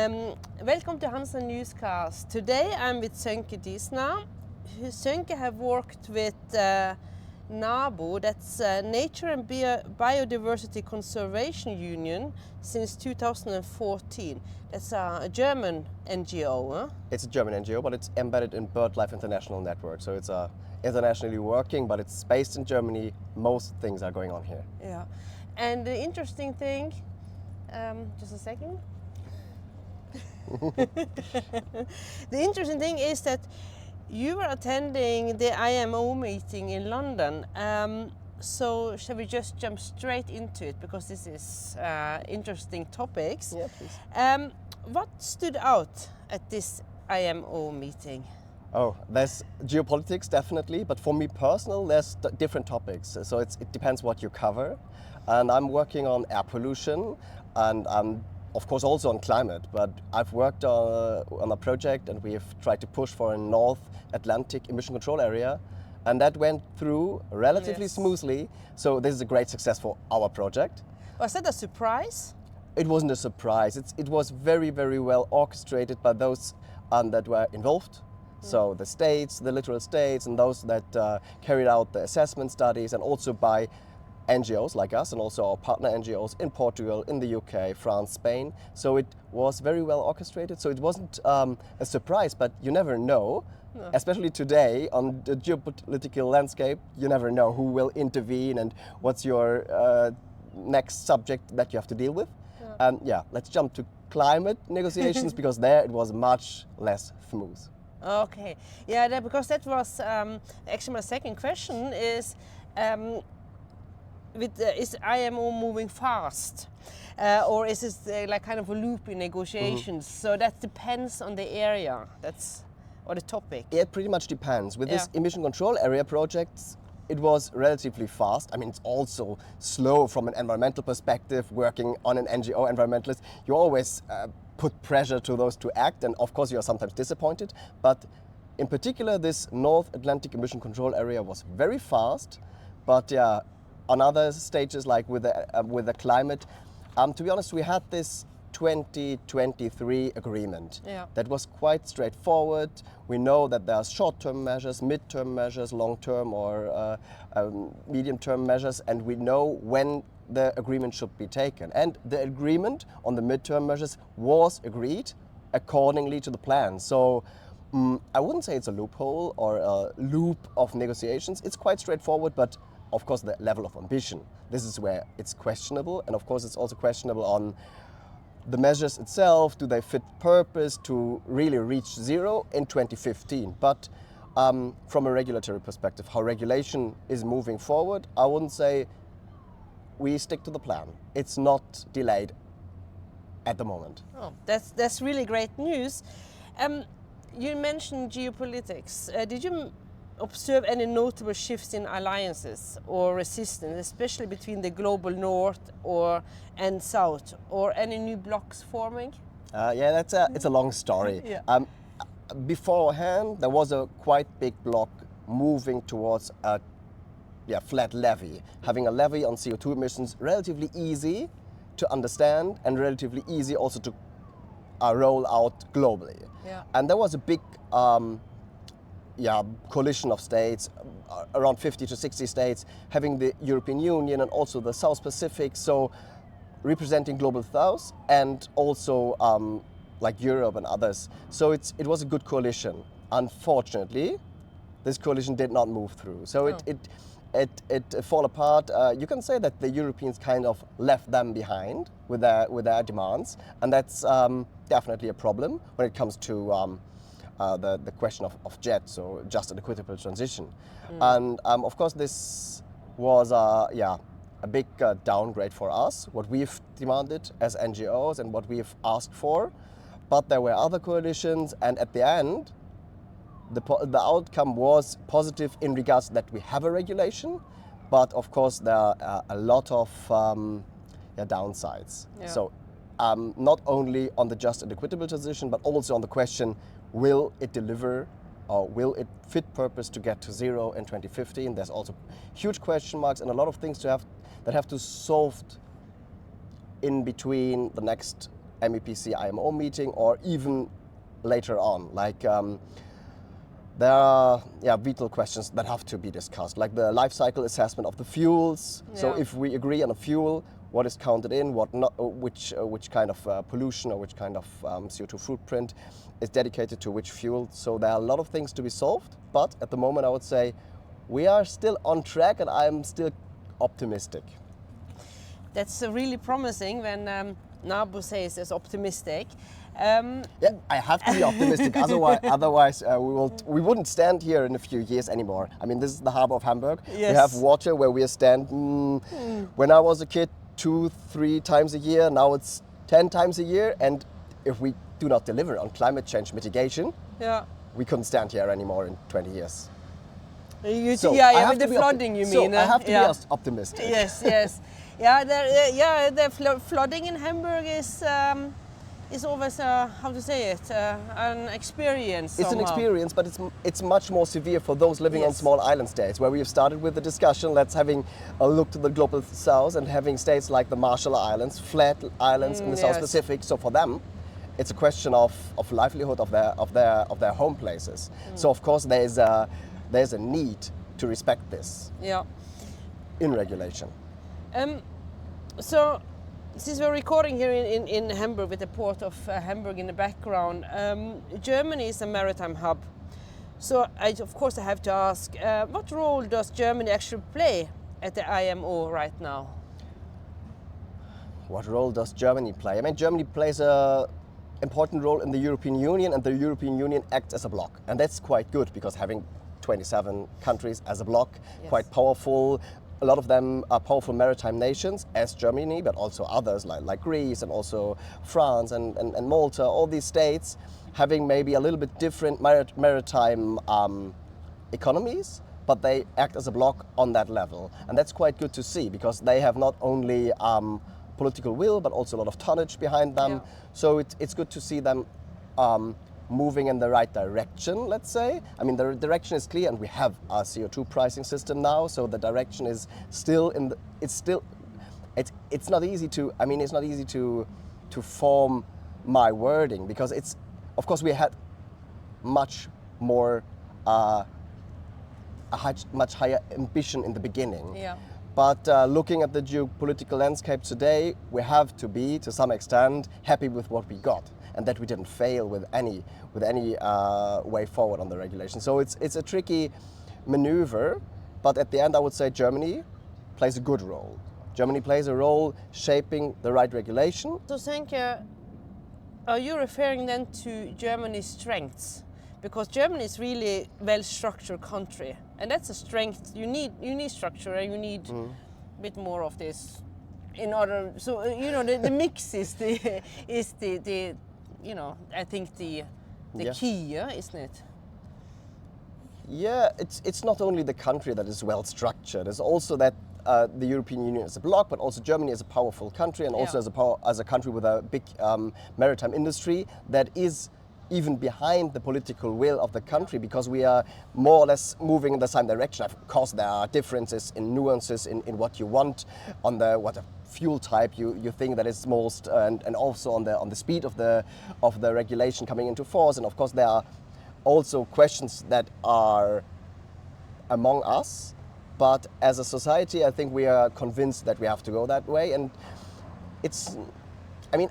Welcome to HANSA.newscast. Today I'm with Sönke Diesener. Sönke have worked with NABU, that's Nature and Biodiversity Conservation Union, since 2014. That's a German NGO, huh? It's a German NGO, but it's embedded in BirdLife International Network. So it's internationally working, but it's based in Germany. Most things are going on here. Yeah. And the interesting thing, just a second. The interesting thing is that you were attending the IMO meeting in London. So shall we just jump straight into it, because this is interesting topics. Yeah, please. What stood out at this IMO meeting? Oh, there's geopolitics definitely, but for me personal, there's different topics. So it depends what you cover. And I'm working on air pollution and of course also on climate, but I've worked on a project and we've tried to push for a North Atlantic emission control area, and that went through relatively smoothly. So this is a great success for our project. Was that a surprise? It wasn't a surprise. It was very, very well orchestrated by those that were involved. So the states, the littoral states, and those that carried out the assessment studies, and also by NGOs like us and also our partner NGOs in Portugal, in the UK, France, Spain. So it was very well orchestrated. So it wasn't a surprise, but you never know, especially today on the geopolitical landscape, you never know who will intervene and what's your next subject that you have to deal with. Let's jump to climate negotiations because there it was much less smooth. Okay, yeah, because that was actually my second question is, is IMO moving fast, or is it like kind of a loop in negotiations? So that depends on the area, or the topic. It pretty much depends. With this emission control area projects, it was relatively fast. I mean, it's also slow from an environmental perspective. Working on an NGO environmentalist, you always put pressure to those to act, and of course you are sometimes disappointed. But in particular, this North Atlantic emission control area was very fast. But yeah, on other stages, like with the climate, to be honest, we had this 2023 agreement that was quite straightforward. We know that there are short-term measures, mid-term measures, long-term or medium-term measures, and we know when the agreement should be taken. And the agreement on the mid-term measures was agreed accordingly to the plan. So I wouldn't say it's a loophole or a loop of negotiations. It's quite straightforward, but of course the level of ambition, this is where it's questionable. And of course it's also questionable on the measures itself. Do they fit purpose to really reach zero in 2015? But from a regulatory perspective, how regulation is moving forward, I wouldn't say we stick to the plan. It's not delayed at the moment. Oh, that's really great news. You mentioned geopolitics. Did you observe any notable shifts in alliances or resistance, especially between the global north and south, or any new blocks forming? It's a long story. Beforehand, there was a quite big block moving towards a flat levy. Having a levy on CO2 emissions, relatively easy to understand and relatively easy also to roll out globally. And there was a big coalition of states, around 50 to 60 states, having the European Union and also the South Pacific, so representing global South and also like Europe and others. So it was a good coalition. Unfortunately, this coalition did not move through. So it fall apart. You can say that the Europeans kind of left them behind with their demands, and that's definitely a problem when it comes to the question of JET, so just and equitable transition. And of course this was a big downgrade for us, what we've demanded as NGOs and what we've asked for. But there were other coalitions, and at the end the outcome was positive in regards that we have a regulation, but of course there are a lot of downsides. So not only on the just and equitable transition, but also on the question, will it deliver or will it fit purpose to get to zero in 2015? There's also huge question marks and a lot of things that have to solved in between the next MEPC IMO meeting or even later on. Like there are vital questions that have to be discussed, like the life cycle assessment of the fuels. Yeah. So if we agree on a fuel, what is counted in, what not, which kind of pollution or which kind of CO2 footprint is dedicated to which fuel. So there are a lot of things to be solved, but at the moment I would say we are still on track and I'm still optimistic. That's really promising when NABU says it's optimistic. Yeah, I have to be optimistic. Otherwise, we wouldn't stand here in a few years anymore. I mean, this is the harbor of Hamburg. Yes. We have water where we stand. When I was a kid, 2-3 times a year. Now it's 10 times a year. And if we do not deliver on climate change mitigation, we couldn't stand here anymore in 20 years. With the flooding, you mean? So I have to be optimistic. Yes, yes. The flooding in Hamburg is always how to say it, an experience. It's somehow. an experience, but it's much more severe for those living on small island states, where we have started with the discussion. Let's having a look to the global south and having states like the Marshall Islands, flat islands in the South Pacific. So for them, it's a question of livelihood of their home places. So of course there's a need to respect this. In regulation. So, since we're recording here in Hamburg with the port of Hamburg in the background, Germany is a maritime hub. So, of course, I have to ask, what role does Germany actually play at the IMO right now? What role does Germany play? I mean, Germany plays an important role in the European Union, and the European Union acts as a bloc. And that's quite good, because having 27 countries as a bloc, quite powerful. A lot of them are powerful maritime nations, as Germany, but also others like Greece and also France and Malta, all these states having maybe a little bit different maritime economies, but they act as a bloc on that level. And that's quite good to see, because they have not only political will, but also a lot of tonnage behind them. So it's good to see them moving in the right direction, let's say. I mean, the direction is clear, and we have a CO2 pricing system now, so the direction is still it's not easy to form my wording, because it's, of course, we had much more a much higher ambition in the beginning. But looking at the geopolitical landscape today, we have to be, to some extent, happy with what we got, and that we didn't fail with any way forward on the regulation. So it's a tricky maneuver, but at the end I would say Germany plays a good role. Germany plays a role shaping the right regulation. So Sönke, are you referring then to Germany's strengths? Because Germany is really well-structured country, and that's a strength. You need structure, and you need a bit more of this in order. So the mix is the I think the key, isn't it? Yeah, it's not only the country that is well structured. It's also that the European Union is a bloc, but also Germany is a powerful country, and also as a country with a big maritime industry that is even behind the political will of the country, because we are more or less moving in the same direction. Of course, there are differences in nuances in what you want, on what fuel type you think that is most, and also on the speed of the regulation coming into force. And of course, there are also questions that are among us, but as a society, I think we are convinced that we have to go that way. And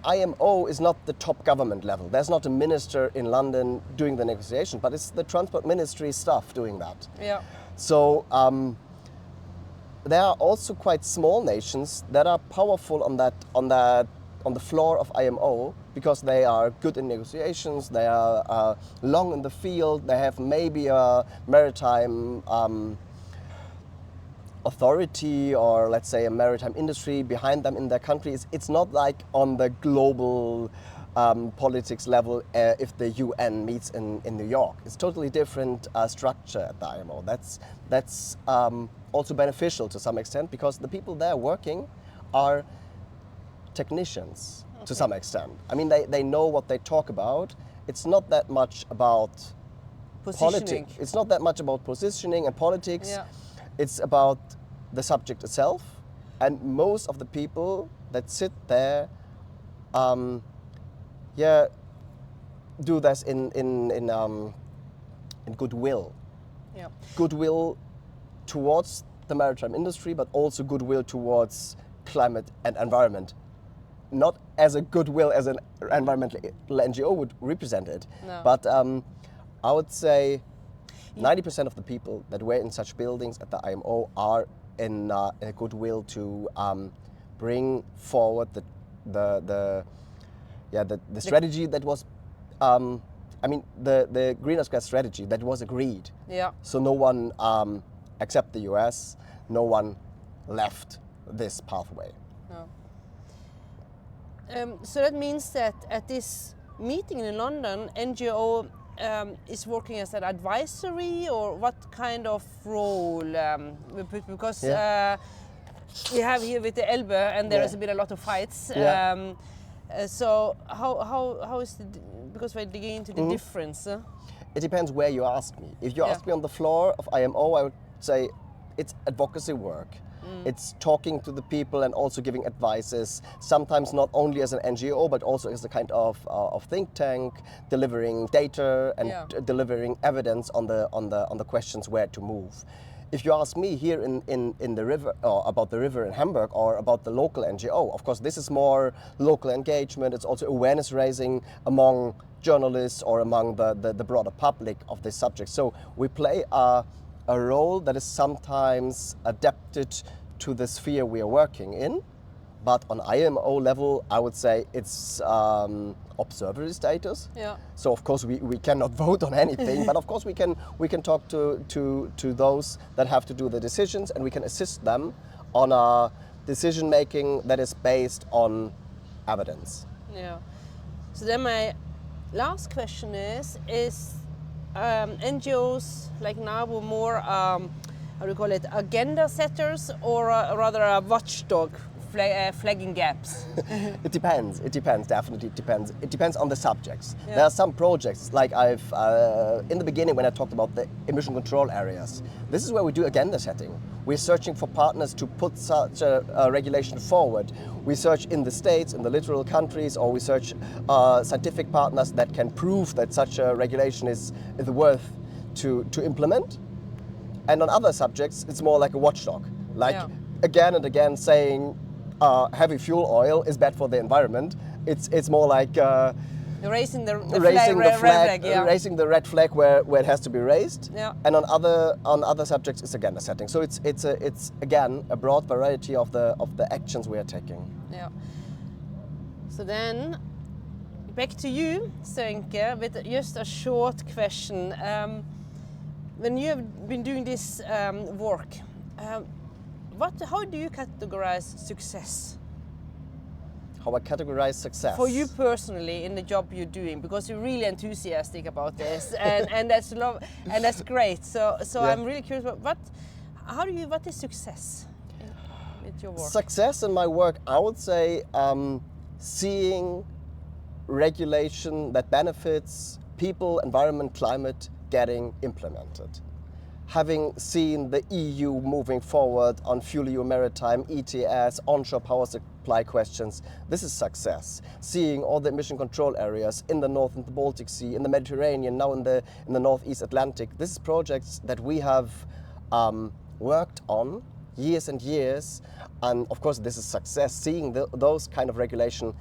IMO is not the top government level. There's not a minister in London doing the negotiation, but it's the transport ministry staff doing that. So there are also quite small nations that are powerful on the floor of IMO, because they are good in negotiations, they are long in the field, they have maybe a maritime authority, or let's say a maritime industry behind them in their countries. It's not like on the global politics level if the UN meets in New York. It's totally different structure at the IMO. That's also beneficial to some extent, because the people there working are technicians to some extent. I mean, they know what they talk about. It's not that much about politics. It's not that much about positioning and politics. It's about the subject itself, and most of the people that sit there do this in goodwill. Yeah. Goodwill towards the maritime industry, but also goodwill towards climate and environment. Not as a goodwill as an environmental NGO would represent it, No. but I would say 90% of the people that were in such buildings at the IMO are in a goodwill to bring forward the strategy that was, the greenhouse gas strategy that was agreed. Yeah. So no one, except the US, no one left this pathway. No. So that means that at this meeting in London, NGO is working as an advisory, or what kind of role we put? Because we have here with the Elbe, and there has been a lot of fights. Yeah. So how is because we're digging into the difference? It depends where you ask me. If you ask me on the floor of IMO, I would say it's advocacy work. It's talking to the people and also giving advices, sometimes not only as an NGO, but also as a kind of think tank, delivering data and delivering evidence on the questions where to move. If you ask me here in the river, or about the river in Hamburg, or about the local NGO, of course this is more local engagement. It's also awareness raising among journalists or among the broader public of this subject. So we play a role that is sometimes adapted to the sphere we are working in, but on IMO level, I would say it's observatory status. Yeah. So of course we cannot vote on anything, but of course we can talk to those that have to do the decisions, and we can assist them on a decision making that is based on evidence. Yeah. So then my last question is NGOs like NABU more how do you call it, agenda setters, or rather a watchdog flagging gaps? It depends, definitely it depends. It depends on the subjects. Yeah. There are some projects, like I've, in the beginning when I talked about the emission control areas, this is where we do agenda setting. We're searching for partners to put such a regulation forward. We search in the States, in the littoral countries, or we search scientific partners that can prove that such a regulation is worth to implement. And on other subjects, it's more like a watchdog, like again and again saying heavy fuel oil is bad for the environment. It's more like raising the red flag where it has to be raised. Yeah. And on other subjects, it's agenda setting. So it's again a broad variety of the actions we are taking. Yeah. So then back to you, Sönke, with just a short question. When you have been doing this work, how do you categorize success? How I categorize success? For you personally, in the job you're doing, because you're really enthusiastic about this, and that's great. So I'm really curious. What is success with your work? Success in my work, I would say, seeing regulation that benefits people, environment, climate getting implemented. Having seen the EU moving forward on FuelEU Maritime, ETS, onshore power supply questions, this is success. Seeing all the emission control areas in the North and the Baltic Sea, in the Mediterranean, now in the Northeast Atlantic, this is projects that we have worked on years and years, and of course this is success. Seeing those kind of regulation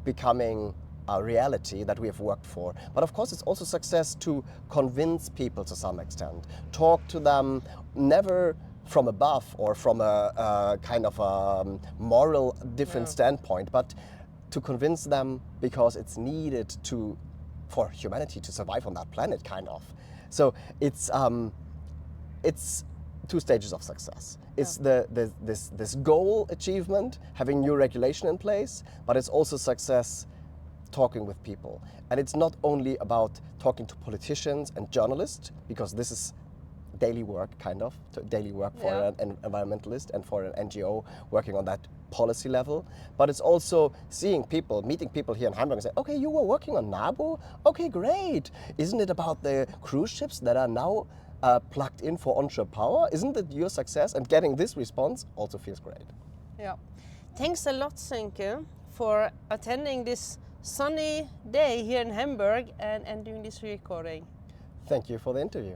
becoming a reality that we have worked for. But of course it's also success to convince people to some extent. Talk to them, never from above or from a kind of a moral different standpoint, but to convince them because it's needed for humanity to survive on that planet, kind of. So it's two stages of success. It's this goal achievement, having new regulation in place, but it's also success talking with people. And it's not only about talking to politicians and journalists, because this is daily work, kind of, daily work for an environmentalist and for an NGO working on that policy level, but it's also seeing people, meeting people here in Hamburg and say, okay, you were working on NABU? Okay, great. Isn't it about the cruise ships that are now plugged in for onshore power? Isn't it your success? And getting this response also feels great. Yeah. Thanks a lot, Sönke, for attending this sunny day here in Hamburg and doing this recording. Thank you for the interview.